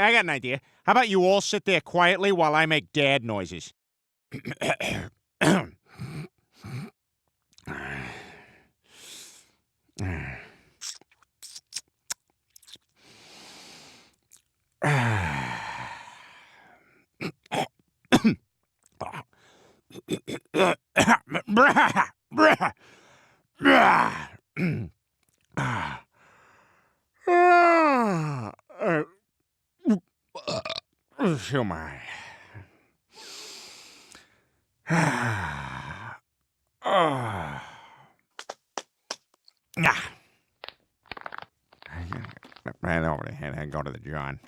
I got an idea. How about you all sit there quietly while I make dad noises? Oh my. Ran over the head and go to the John.